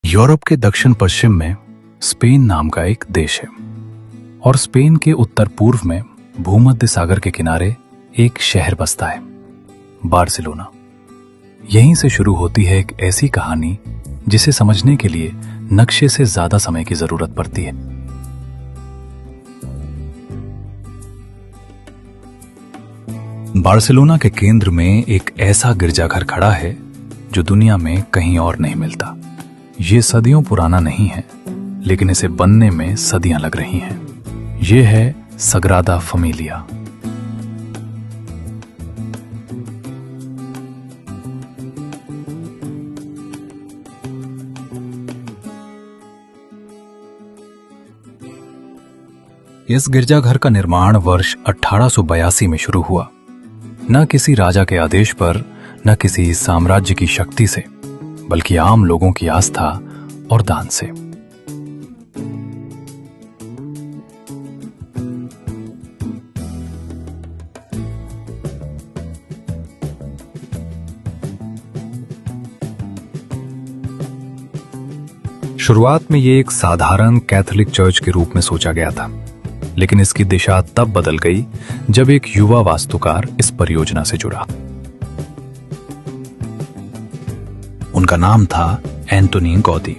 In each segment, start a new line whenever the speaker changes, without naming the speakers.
Europe के दक्षिण पश्चिम में स्पेन नाम का एक देश है और स्पेन के उत्तर पूर्व में भूमध्य सागर के किनारे एक शहर बसता है, बार्सिलोना। यहीं से शुरू होती है एक ऐसी कहानी जिसे समझने के लिए नक्शे से ज्यादा समय की जरूरत पड़ती है। बार्सिलोना के केंद्र में एक ऐसा गिरजाघर खड़ा है जो दुनिया में कहीं और नहीं मिलता। ये सदियों पुराना नहीं है, लेकिन इसे बनने में सदियां लग रही हैं। ये है सग्रादा फैमिलिया। इस गिरजाघर का निर्माण वर्ष 1882 में शुरू हुआ, न किसी राजा के आदेश पर, न किसी साम्राज्य की शक्ति से, बल्कि आम लोगों की आस्था और दान से। शुरुआत में ये एक साधारण कैथोलिक चर्च के रूप में सोचा गया था, लेकिन इसकी दिशा तब बदल गई जब एक युवा वास्तुकार इस परियोजना से जुड़ा। उनका नाम था एंटोनी गौदी।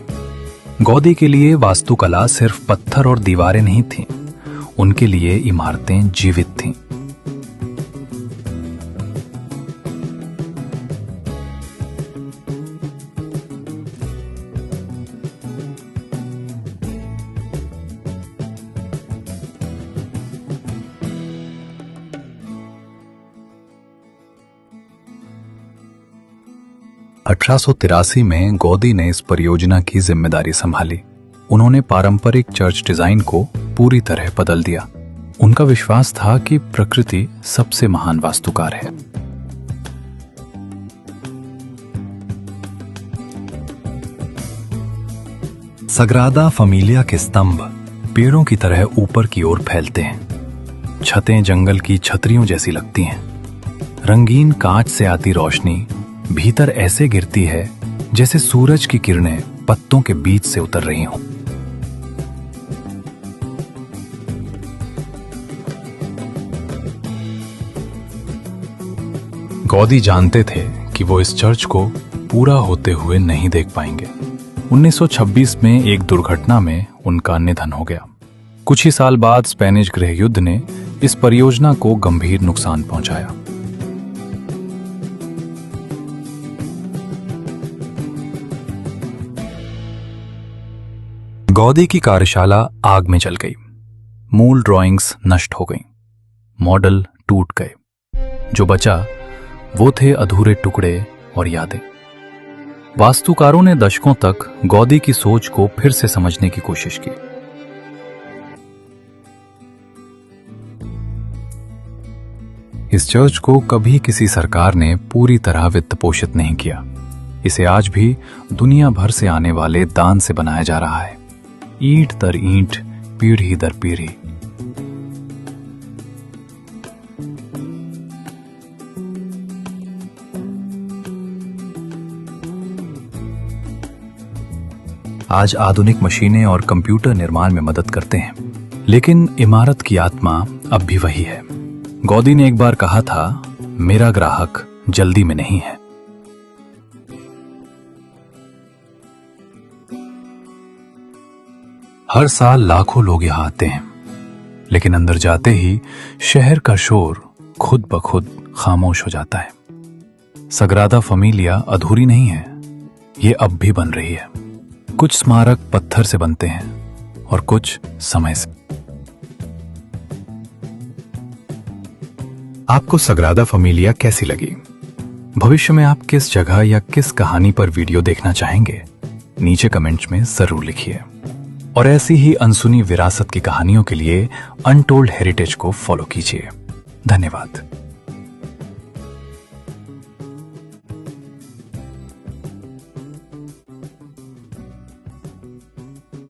गौदी के लिए वास्तुकला सिर्फ पत्थर और दीवारें नहीं थीं, उनके लिए इमारतें जीवित थीं। (1883) में गौदी ने इस परियोजना की जिम्मेदारी संभाली। उन्होंने पारंपरिक चर्च डिजाइन को पूरी तरह बदल दिया। उनका विश्वास था कि प्रकृति सबसे महान वास्तुकार है। सग्रादा फैमिलिया के स्तंभ पेड़ों की तरह ऊपर की ओर फैलते हैं। छतें जंगल की छतरियों जैसी लगती हैं। रंगीन कांच से आती रोशनी भीतर ऐसे गिरती है जैसे सूरज की किरणें पत्तों के बीच से उतर रही हों। गौदी जानते थे कि वो इस चर्च को पूरा होते हुए नहीं देख पाएंगे। 1926 में एक दुर्घटना में उनका निधन हो गया। कुछ ही साल बाद स्पेनिश गृह युद्ध ने इस परियोजना को गंभीर नुकसान पहुंचाया। गौदी की कार्यशाला आग में जल गई। मूल ड्राइंग्स नष्ट हो गईं, मॉडल टूट गए। जो बचा वो थे अधूरे टुकड़े और यादें। वास्तुकारों ने दशकों तक गौदी की सोच को फिर से समझने की कोशिश की। इस चर्च को कभी किसी सरकार ने पूरी तरह वित्त पोषित नहीं किया। इसे आज भी दुनिया भर से आने वाले दान से बनाया जा रहा है, ईंट दर ईंट, पीढ़ी दर पीढ़ी। आज आधुनिक मशीनें और कंप्यूटर निर्माण में मदद करते हैं, लेकिन इमारत की आत्मा अब भी वही है। गौदी ने एक बार कहा था, मेरा ग्राहक जल्दी में नहीं है। हर साल लाखों लोग यहां आते हैं, लेकिन अंदर जाते ही शहर का शोर खुद ब खुद खामोश हो जाता है। सग्रादा फैमिलिया अधूरी नहीं है, ये अब भी बन रही है। कुछ स्मारक पत्थर से बनते हैं और कुछ समय से। आपको सग्रादा फैमिलिया कैसी लगी? भविष्य में आप किस जगह या किस कहानी पर वीडियो देखना चाहेंगे? नीचे कमेंट्स में जरूर लिखिए। और ऐसी ही अनसुनी विरासत की कहानियों के लिए अनटोल्ड हेरिटेज को फॉलो कीजिए। धन्यवाद।